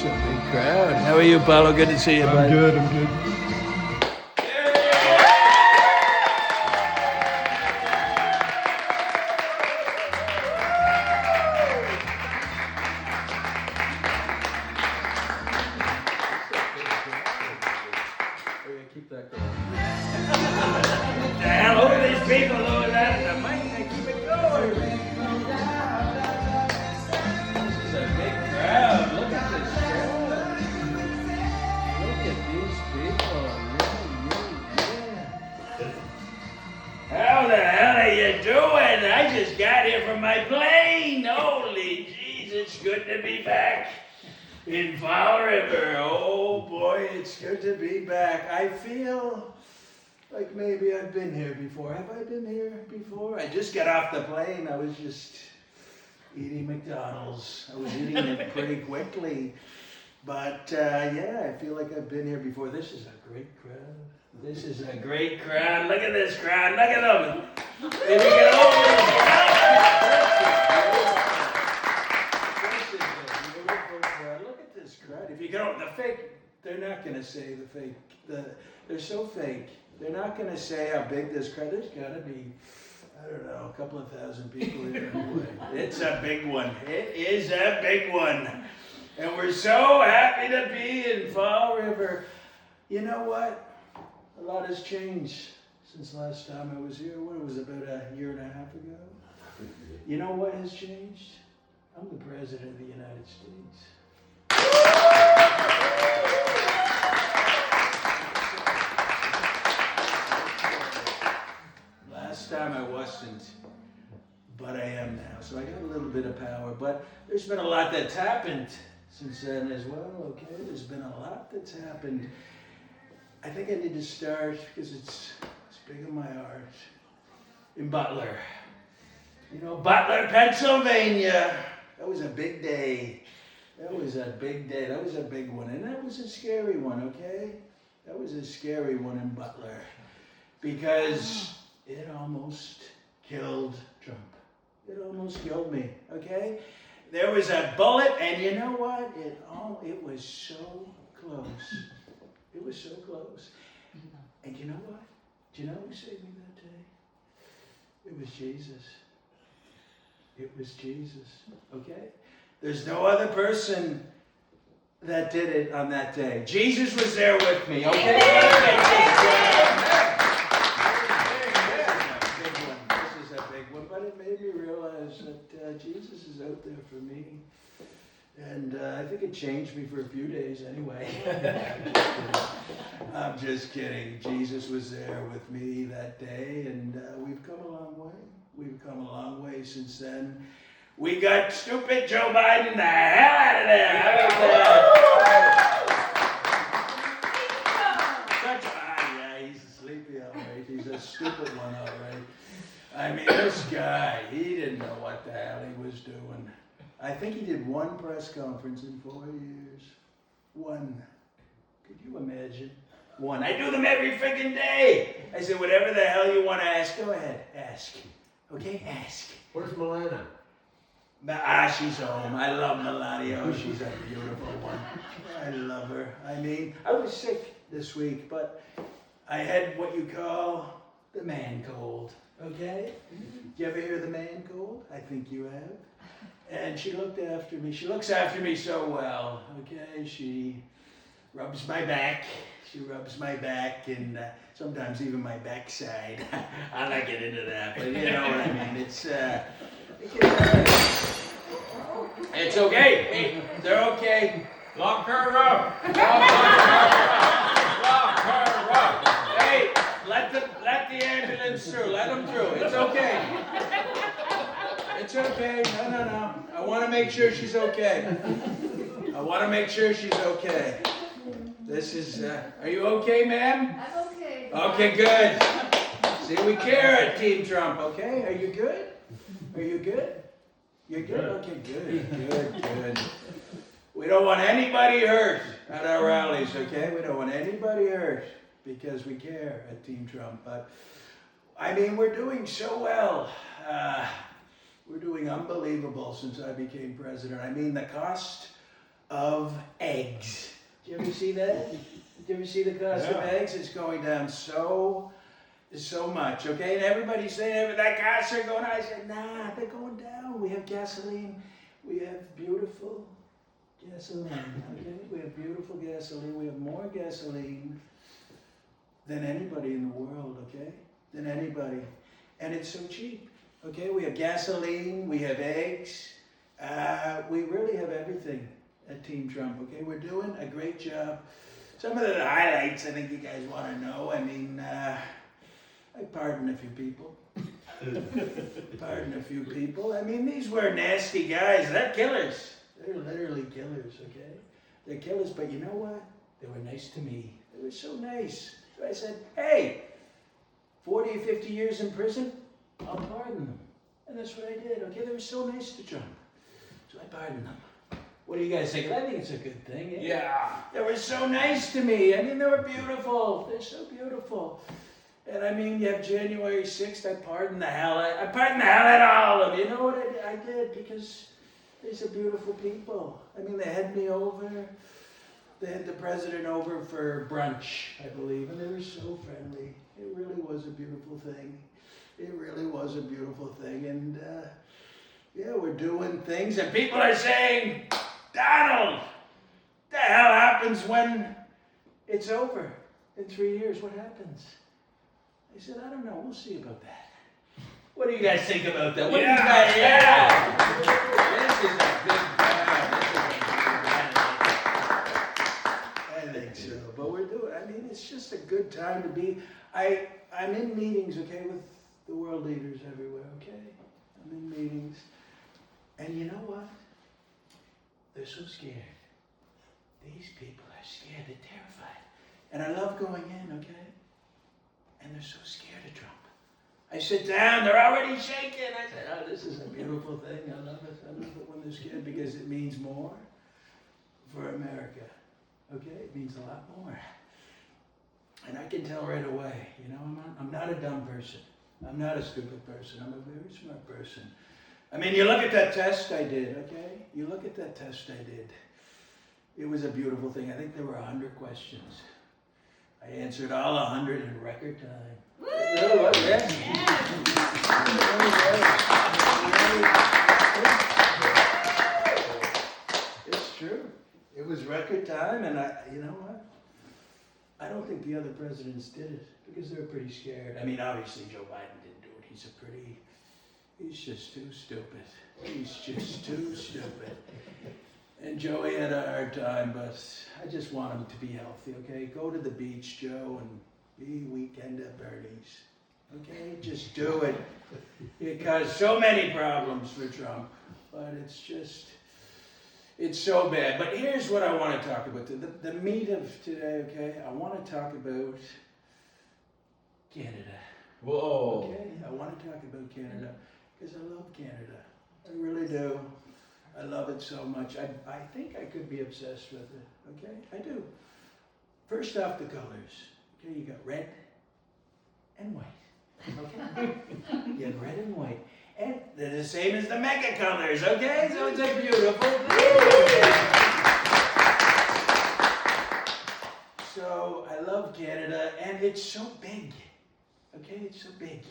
It's a big crowd. How are you, Paulo? Good to see you, bud. I'm good. I'm good. Keep that going. The hell, look at these people doing that. The mic, they keep it going. This is a big crowd. Look at this crowd. Look at these people. Yeah. How the hell are you doing? I just got here from my plane. Holy jeez, it's good to be back in Fall River. Oh boy, it's good to be back. I feel like maybe I've been here before. Have I been here before? I just got off the plane. I was just eating McDonald's. I was eating it pretty quickly. But yeah, I feel like I've been here before. This is a great crowd. This is a great crowd. Look at this crowd. Look at them. If you get over look at this crowd. If you go, the fake, they're not going to say the fake. They're so fake. They're not going to say how big this crowd is. There's got to be, I don't know, a couple of thousand people here anyway. It's a big one. It is a big one. And we're so happy to be in Fall River. You know what? A lot has changed since last time I was here. What was it, about a year and a half ago? You know what has changed? I'm the President of the United States. Last time I wasn't, but I am now. So I got a little bit of power. But there's been a lot that's happened since then as well, okay? There's been a lot that's happened. I think I need to start, because it's big in my heart, in Butler. You know, Butler, Pennsylvania. That was a big day. That was a big day. That was a big one. And that was a scary one, okay? That was a scary one in Butler. Because it almost killed Trump. It almost killed me, okay? There was a bullet, and you know what? It was so close. It was so close. And you know what? Do you know who saved me that day? It was Jesus. It was Jesus, okay? There's no other person that did it on that day. Jesus was there with me, okay? This is a big one, but it made me realize that Jesus is out there for me. And I think it changed me for a few days anyway. I'm just kidding. Jesus was there with me that day, and we've come a long way. We've come a long way since then. We got stupid Joe Biden the hell out of there. How about that? Yeah, he's sleepy all right. He's a stupid one all right. I mean, this guy, he didn't know what the hell he was doing. I think he did one press conference in 4 years. One. Could you imagine? One. I do them every freaking day. I said, whatever the hell you want to ask, go ahead. Ask. Okay? Ask. Where's Milena? She's home. I love Melania. Oh, she's a beautiful one. I love her. I mean, I was sick this week, but I had what you call the man cold. Okay? You ever hear the man cold? I think you have. And she looked after me. She looks after me so well. Okay? She rubs my back. She rubs my back and sometimes even my backside. I'll not get into that, but you know what I mean. It's okay. Hey, they're okay. Lock her up. Hey, let the ambulance through. Let them through. It's okay. It's okay. No. I want to make sure she's okay. I want to make sure she's okay. This is, are you okay, ma'am? I'm okay. Okay, good. See, we care at Team Trump, okay? Are you good? Are you good? You're good? Okay, good. We don't want anybody hurt at our rallies, okay? We don't want anybody hurt because we care at Team Trump. But, I mean, we're doing so well. We're doing unbelievable since I became president. I mean, the cost of eggs. Did you ever see that? Did you ever see the cost of eggs? It's going down so much, okay? And everybody's saying that costs are going up. I said, nah, they're going down. We have gasoline. We have beautiful gasoline, okay? We have beautiful gasoline. We have more gasoline than anybody in the world, okay? Than anybody. And it's so cheap, okay? We have gasoline, we have eggs. We really have everything at Team Trump, okay? We're doing a great job. Some of the highlights I think you guys want to know. I mean, I pardoned a few people. Pardon a few people. I mean, these were nasty guys. They're killers. They're literally killers, okay? They're killers, but you know what? They were nice to me. They were so nice. So I said, hey, 40 or 50 years in prison, I'll pardon them. And that's what I did, okay? They were so nice to Trump. So I pardoned them. What do you guys think? I think it's a good thing. Eh? Yeah. They were so nice to me. I mean, they were beautiful. They're so beautiful. And I mean, you have January 6th, I pardoned the hell out of all of them. You know what I did? Because these are beautiful people. I mean, they had me over. They had the president over for brunch, I believe, and they were so friendly. It really was a beautiful thing. It really was a beautiful thing. And yeah, we're doing things, and people are saying, Donald, the hell happens when it's over in 3 years? What happens? I said, I don't know. We'll see about that. What do you guys think about that? What do you guys? Yeah. This is a big I think so. But we're doing. I mean, it's just a good time to be. I'm in meetings, okay, with the world leaders everywhere. Okay, I'm in meetings, and you know what? They're so scared. These people are scared. They're terrified. And I love going in. Okay. And they're so scared of Trump. I sit down, they're already shaking. I said, oh, this is a beautiful thing. I love it. I love it when they're scared because it means more for America. Okay? It means a lot more. And I can tell right away, you know, I'm not a dumb person. I'm not a stupid person. I'm a very smart person. I mean, you look at that test I did, okay? You look at that test I did. It was a beautiful thing. I think there were 100 questions. I answered all 100 in record time. Woo! It really was, yeah. It's true. It was record time, and you know what? I don't think the other presidents did it because they were pretty scared. I mean, obviously Joe Biden didn't do it. He's just too stupid. He's just too stupid. And Joey had a hard time, but I just want him to be healthy, okay? Go to the beach, Joe, and be weekend at Bernie's, okay? Just do it. It caused so many problems for Trump, but it's so bad. But here's what I want to talk about. The meat of today, okay? I want to talk about Canada. Whoa. Okay? I want to talk about Canada because I love Canada. I really do. I love it so much. I think I could be obsessed with it, okay? I do. First off, the colors. Okay, you got red and white, okay? You have red and white. And they're the same as the mega colors, okay? So it's a beautiful thing. So I love Canada, and it's so big, okay? It's so big.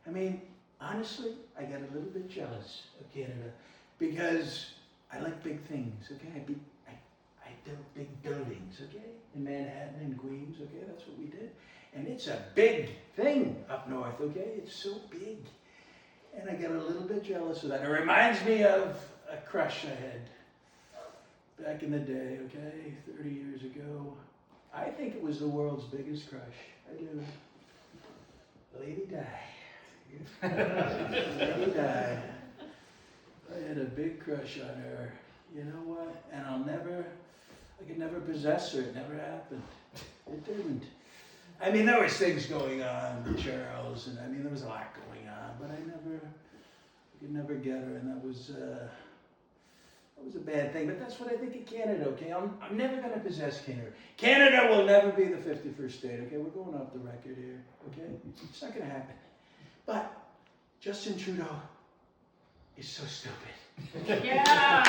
I mean, honestly, I got a little bit jealous of Canada. Because I like big things, okay? I built big buildings, okay? In Manhattan and Queens, okay? That's what we did. And it's a big thing up north, okay? It's so big. And I got a little bit jealous of that. It reminds me of a crush I had back in the day, okay? 30 years ago. I think it was the world's biggest crush. I do. Lady Di. Lady Di. I had a big crush on her. You know what? And I could never possess her. It never happened. It didn't. I mean, there was things going on with Charles, and I mean, there was a lot going on, but I could never get her, and that was a bad thing. But that's what I think of Canada, okay? I'm never going to possess Canada. Canada will never be the 51st state, okay? We're going off the record here, okay? It's not going to happen. But Justin Trudeau is so stupid. Yeah!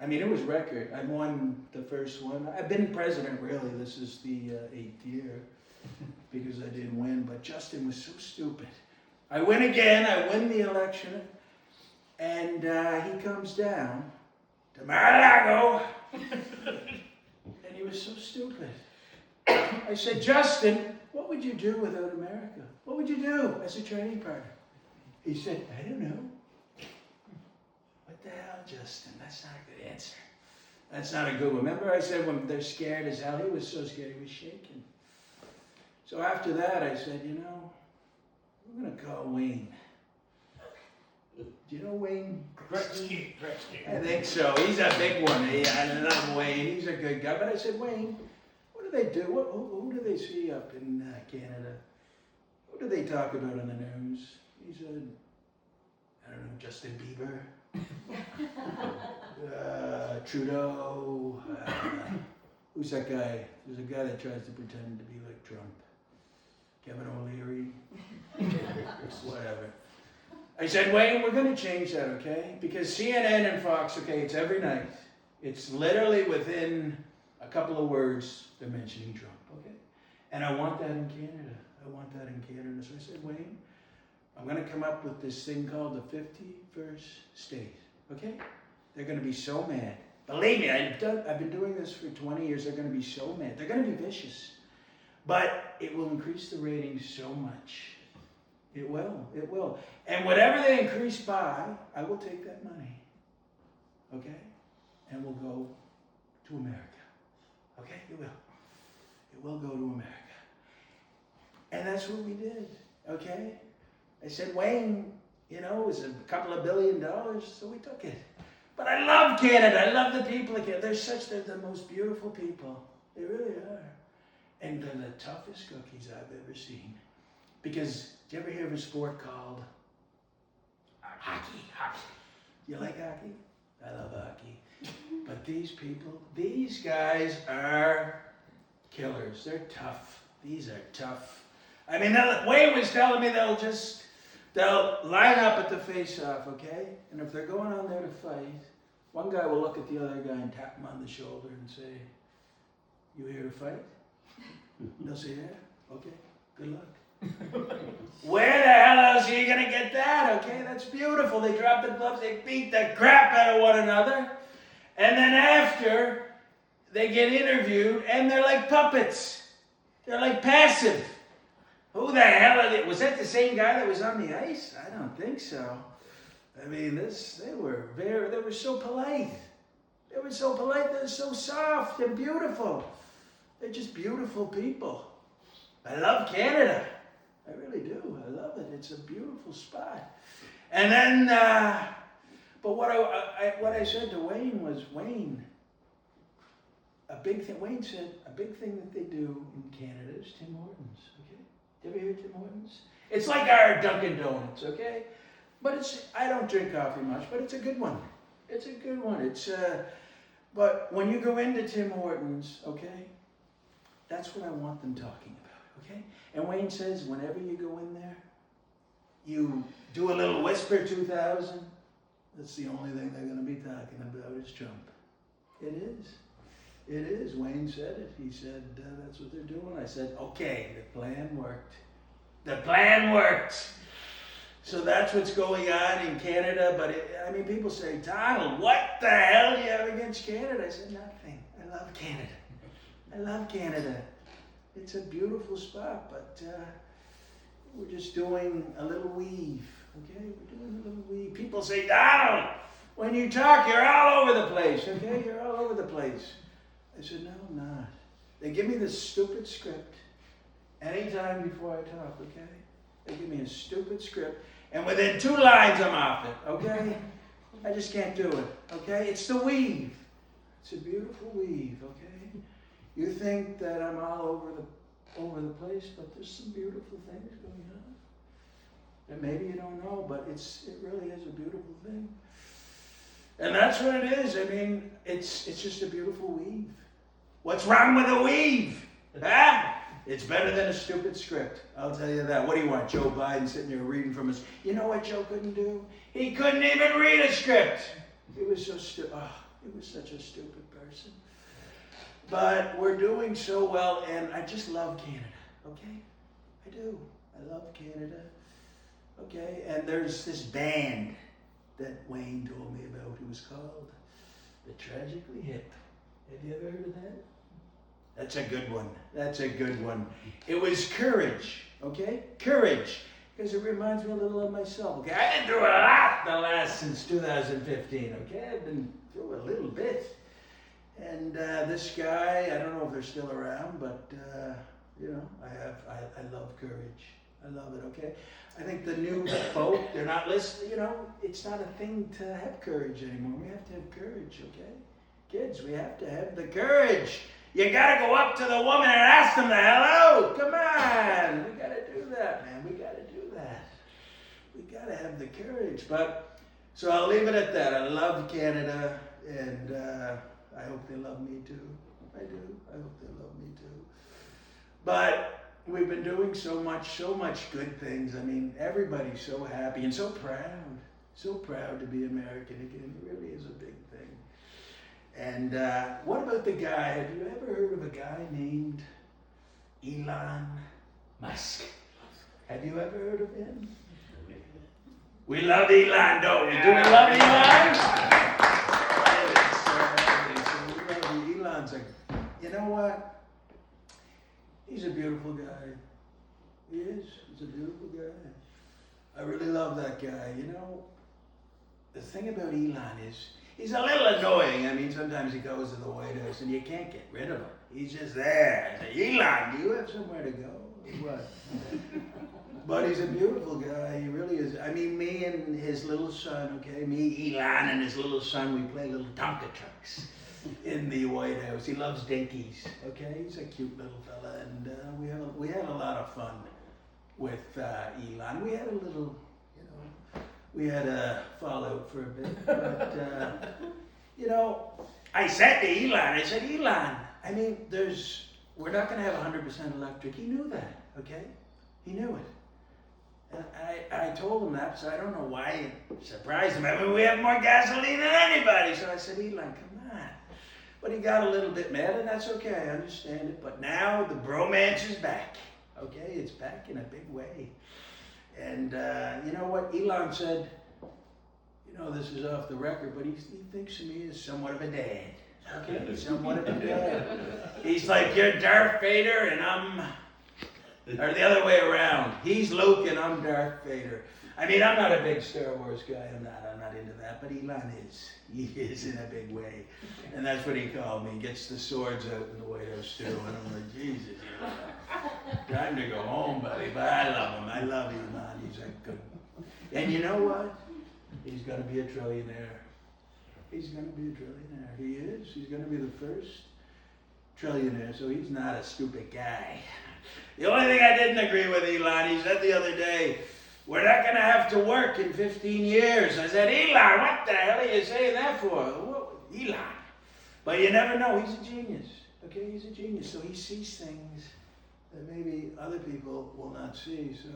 I mean, it was record. I won the first one. I've been president, really. This is the 8th year because I didn't win. But Justin was so stupid. I win again. I win the election. And he comes down to Mar-a-Lago. And he was so stupid. I said, Justin, what would you do without America? What would you do as a trading partner? He said, I don't know. What the hell, Justin? That's not a good answer. That's not a good one. Remember I said when they're scared as hell? He was so scared he was shaking. So after that I said, you know, we're going to call Wayne. Do you know Wayne? Gretzky. I think so. He's a big one. I love Wayne. He's a good guy. But I said, Wayne, what do they do? Who do they see up in Canada? Who do they talk about in the news? He said, I don't know, Justin Bieber, Trudeau. Who's that guy? There's a guy that tries to pretend to be like Trump. Kevin O'Leary. Whatever. I said, Wayne, we're going to change that, okay? Because CNN and Fox, okay, it's every night. It's literally within a couple of words they're mentioning Trump, okay? And I want that in Canada. I want that in Canada. So I said, Wayne, I'm going to come up with this thing called the 51st state, okay? They're going to be so mad. Believe me, I've been doing this for 20 years. They're going to be so mad. They're going to be vicious. But it will increase the ratings so much. It will. It will. And whatever they increase by, I will take that money. Okay? And we'll go to America. Okay? It will. It will go to America. And that's what we did. Okay? I said, Wayne, you know, it was a couple of $1 billion, so we took it. But I love Canada. I love the people of Canada. They're the most beautiful people. They really are. And they're the toughest cookies I've ever seen. Because, did you ever hear of a sport called hockey? You like hockey? I love hockey. But these people, these guys are killers. They're tough. These are tough. I mean, Wayne was telling me they'll line up at the face-off, okay? And if they're going on there to fight, one guy will look at the other guy and tap him on the shoulder and say, you here to fight? They'll say, yeah, okay, good luck. Where the hell else are you going to get that, okay? That's beautiful. They drop the gloves, they beat the crap out of one another. And then after, they get interviewed, and they're like puppets. They're like passive. Who the hell are they? Was that the same guy that was on the ice? I don't think so. I mean, they were so polite. They were so polite, they're so soft and beautiful. They're just beautiful people. I love Canada. I really do. I love it. It's a beautiful spot. And then, but what I said to Wayne was, Wayne, Wayne said, a big thing that they do in Canada is Tim Hortons, okay? You ever hear Tim Hortons? It's like our Dunkin' Donuts, okay? But I don't drink coffee much, but it's a good one. It's a good one. But when you go into Tim Hortons, okay, that's what I want them talking about, okay? And Wayne says, whenever you go in there, you do a little whisper 2000. That's the only thing they're going to be talking about is Trump. It is. It is. Wayne said it. He said, that's what they're doing. I said, okay, the plan worked. The plan worked. So that's what's going on in Canada. But people say, Donald, what the hell do you have against Canada? I said, nothing. I love Canada. I love Canada. It's a beautiful spot, but we're just doing a little weave, okay? We're doing a little weave. People say, Donald, when you talk, you're all over the place, okay? You're all over the place. I said, no, I'm not. They give me this stupid script anytime before I talk, okay? They give me a stupid script, and within 2 lines, I'm off it, okay? I just can't do it, okay? It's the weave. It's a beautiful weave, okay? You think that I'm all over the place, but there's some beautiful things going on. And maybe you don't know, but it really is a beautiful thing. And that's what it is. I mean, it's just a beautiful weave. What's wrong with a weave? Huh? It's better than a stupid script. I'll tell you that. What do you want? Joe Biden sitting there reading from his... You know what Joe couldn't do? He couldn't even read a script. It was so stupid. Oh, He was such a stupid person. But we're doing so well, and I just love Canada, okay? I do. I love Canada, okay? And there's this band that Wayne told me about. It was called The Tragically Hip. Have you ever heard of that? That's a good one. That's a good one. It was courage, okay? Courage. Because it reminds me a little of myself, okay? I've been through a lot since 2015, okay? I've been through a little bit. And this guy, I don't know if they're still around, but you know, I love courage. I love it, okay? I think the new folk, they're not listening, you know, it's not a thing to have courage anymore. We have to have courage, okay? Kids, we have to have the courage. You gotta go up to the woman and ask them the hell out. Come on. We gotta do that, man. We gotta do that. We gotta have the courage. But, so I'll leave it at that. I love Canada, and I hope they love me too. I do. I hope they love me too. But we've been doing so much good things. I mean, everybody's so happy and so proud to be American again. It really is a big thing. And what about the guy? Have you ever heard of a guy named Elon Musk? Have you ever heard of him? We love Elon, don't we? Do we love Elon? Elon's you know what? He's a beautiful guy. He is. He's a beautiful guy. I really love that guy. You know, the thing about Elon is he's a little annoying. I mean, sometimes he goes to the White House and you can't get rid of him. He's just there. I say, Elon, do you have somewhere to go? Or what? But he's a beautiful guy. He really is. I mean, me and his little son, okay? Me, Elon, and his little son, we play little Tonka trucks in the White House. He loves dinkies, okay? He's a cute little fella, and we had a lot of fun with Elon. We had a little, you know, we had a fallout for a bit, but you know, I said to Elon, Elon, I mean, we're not going to have 100% electric. He knew that, okay? He knew it. And I told him that, so I don't know why it surprised him. I mean, we have more gasoline than anybody. So I said, Elon, come on. But he got a little bit mad, and that's okay. I understand it. But now the bromance is back. Okay, it's back in a big way. And you know what? Elon said, you know, this is off the record, but he thinks of me as somewhat of a dad. Okay, somewhat of a dad. He's like, you're Darth Vader, and I'm... Or the other way around. He's Luke and I'm Darth Vader. I mean, I'm not a big Star Wars guy. I'm not into that. But Elon is. He is in a big way. And that's what he called me. He gets the swords out in the White House too. And I'm like, Jesus, Elon. Time to go home, buddy. But I love him. I love Elon. He's a good one. And you know what? He's going to be a trillionaire. He's going to be a trillionaire. He is. He's going to be the first trillionaire. So he's not a stupid guy. The only thing I didn't agree with Elon, he said the other day, we're not going to have to work in 15 years. I said, Elon, what the hell are you saying that for? Whoa, Elon. But you never know. He's a genius. Okay, he's a genius. So he sees things that maybe other people will not see. So,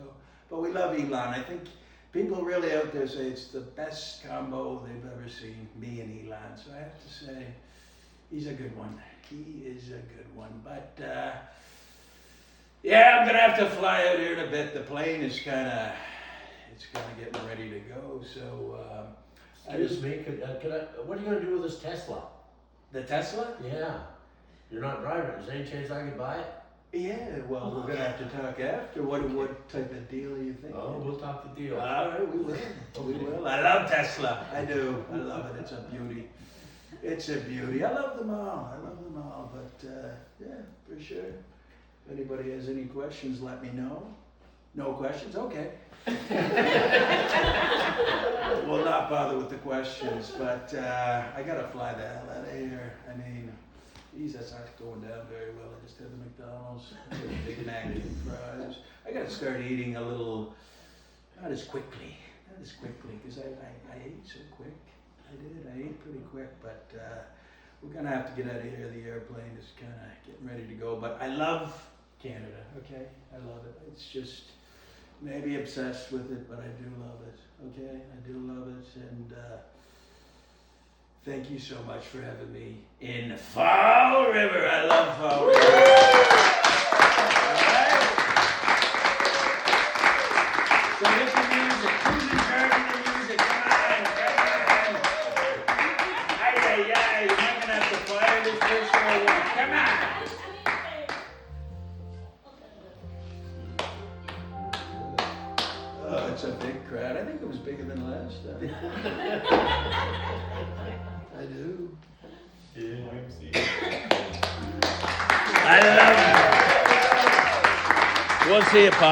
but we love Elon. I think people really out there say it's the best combo they've ever seen, me and Elon. So I have to say, he's a good one. He is a good one. But, yeah, I'm going to have to fly out here in a bit. The plane is it's kind of getting ready to go. So, Excuse me, what are you going to do with this Tesla? The Tesla? Yeah. You're not driving it. Is there any chance I could buy it? Yeah, well, we're going to have to talk after. What type of deal are you thinking? Oh, we'll talk the deal. All right, we will. We will. I love Tesla. I do. I love it. It's a beauty. It's a beauty. I love them all. But, yeah, for sure. If anybody has any questions, let me know. No questions? Okay. We'll not bother with the questions, but I gotta fly the hell out of here. I mean, geez, that's not going down very well. I just had the McDonald's, I had a Big Mac and fries. I gotta start eating a little, not as quickly, because I ate so quick. I ate pretty quick, but we're gonna have to get out of here. The airplane is kind of getting ready to go, but I love Canada, okay? I love it. It's just, maybe obsessed with it, but I do love it, okay? I do love it, and thank you so much for having me in Fall River. I love Fall River. Alright? So get the music. Who's in charge of the music? Come on, come on. Ay, ay, ay. You're not gonna have to fire this first one. Come on. Oh, it's a big crowd. I think it was bigger than last time. I do. I love it. We'll see you, Pop.